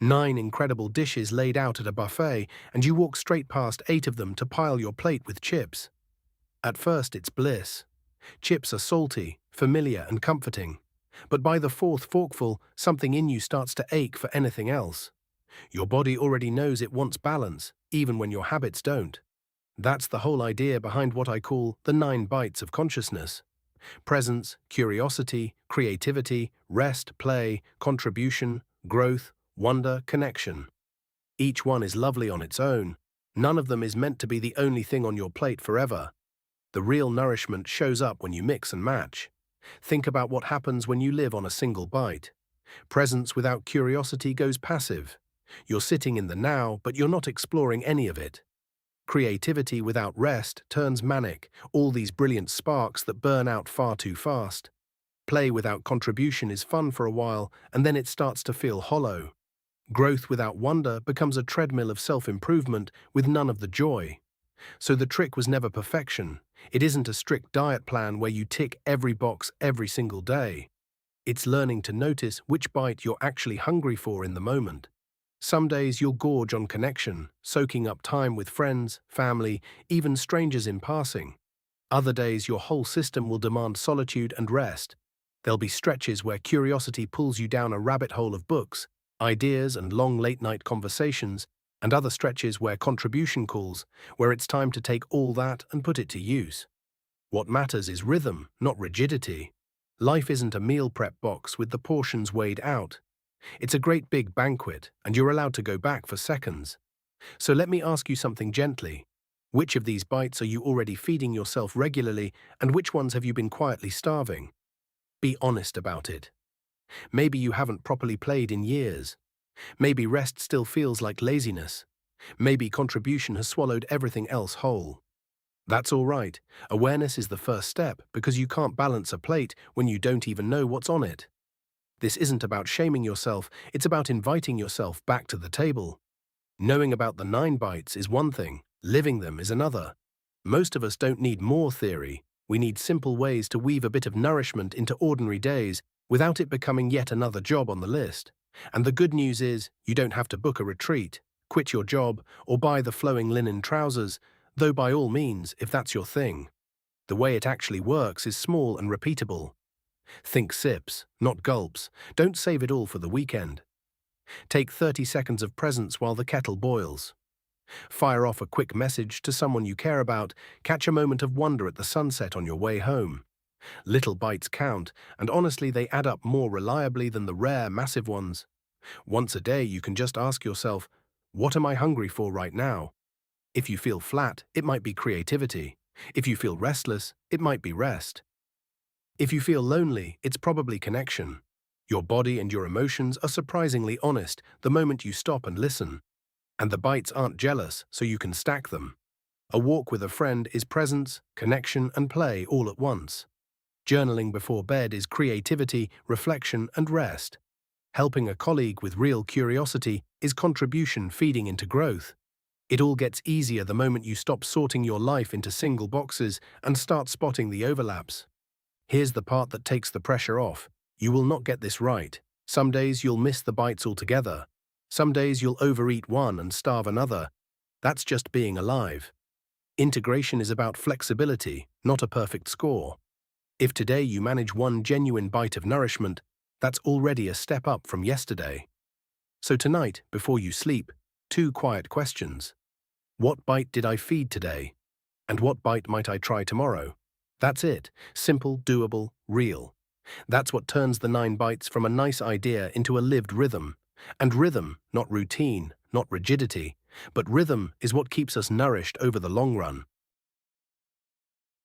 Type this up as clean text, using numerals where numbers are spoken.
9 incredible dishes laid out at a buffet, and you walk straight past 8 of them to pile your plate with chips. At first, it's bliss. Chips are salty, familiar, and comforting. But by the fourth forkful, something in you starts to ache for anything else. Your body already knows it wants balance, even when your habits don't. That's the whole idea behind what I call the 9 bites of consciousness. Presence, curiosity, creativity, rest, play, contribution, growth, wonder, connection. Each one is lovely on its own. None of them is meant to be the only thing on your plate forever. The real nourishment shows up when you mix and match. Think about what happens when you live on a single bite. Presence without curiosity goes passive. You're sitting in the now, but you're not exploring any of it. Creativity without rest turns manic, all these brilliant sparks that burn out far too fast. Play without contribution is fun for a while, and then it starts to feel hollow. Growth without wonder becomes a treadmill of self-improvement with none of the joy. So the trick was never perfection. It isn't a strict diet plan where you tick every box every single day. It's learning to notice which bite you're actually hungry for in the moment. Some days you'll gorge on connection, soaking up time with friends, family, even strangers in passing. Other days your whole system will demand solitude and rest. There'll be stretches where curiosity pulls you down a rabbit hole of books, ideas and long late-night conversations, and other stretches where contribution calls, where it's time to take all that and put it to use. What matters is rhythm, not rigidity. Life isn't a meal prep box with the portions weighed out. It's a great big banquet, and you're allowed to go back for seconds. So let me ask you something gently. Which of these bites are you already feeding yourself regularly, and which ones have you been quietly starving? Be honest about it. Maybe you haven't properly played in years. Maybe rest still feels like laziness. Maybe contribution has swallowed everything else whole. That's all right. Awareness is the first step because you can't balance a plate when you don't even know what's on it. This isn't about shaming yourself, it's about inviting yourself back to the table. Knowing about the 9 bites is one thing, living them is another. Most of us don't need more theory, we need simple ways to weave a bit of nourishment into ordinary days without it becoming yet another job on the list. And the good news is, you don't have to book a retreat, quit your job, or buy the flowing linen trousers, though by all means, if that's your thing. The way it actually works is small and repeatable. Think sips, not gulps. Don't save it all for the weekend. Take 30 seconds of presence while the kettle boils. Fire off a quick message to someone you care about. Catch a moment of wonder at the sunset on your way home. Little bites count, and honestly they add up more reliably than the rare, massive ones. Once a day you can just ask yourself, what am I hungry for right now? If you feel flat, it might be creativity. If you feel restless, it might be rest. If you feel lonely, it's probably connection. Your body and your emotions are surprisingly honest the moment you stop and listen. And the bites aren't jealous, so you can stack them. A walk with a friend is presence, connection, and play all at once. Journaling before bed is creativity, reflection, and rest. Helping a colleague with real curiosity is contribution feeding into growth. It all gets easier the moment you stop sorting your life into single boxes and start spotting the overlaps. Here's the part that takes the pressure off. You will not get this right. Some days you'll miss the bites altogether. Some days you'll overeat one and starve another. That's just being alive. Integration is about flexibility, not a perfect score. If today you manage one genuine bite of nourishment, that's already a step up from yesterday. So tonight, before you sleep, 2 quiet questions. What bite did I feed today? And what bite might I try tomorrow? That's it. Simple, doable, real. That's what turns the 9 bites from a nice idea into a lived rhythm. And rhythm, not routine, not rigidity, but rhythm is what keeps us nourished over the long run.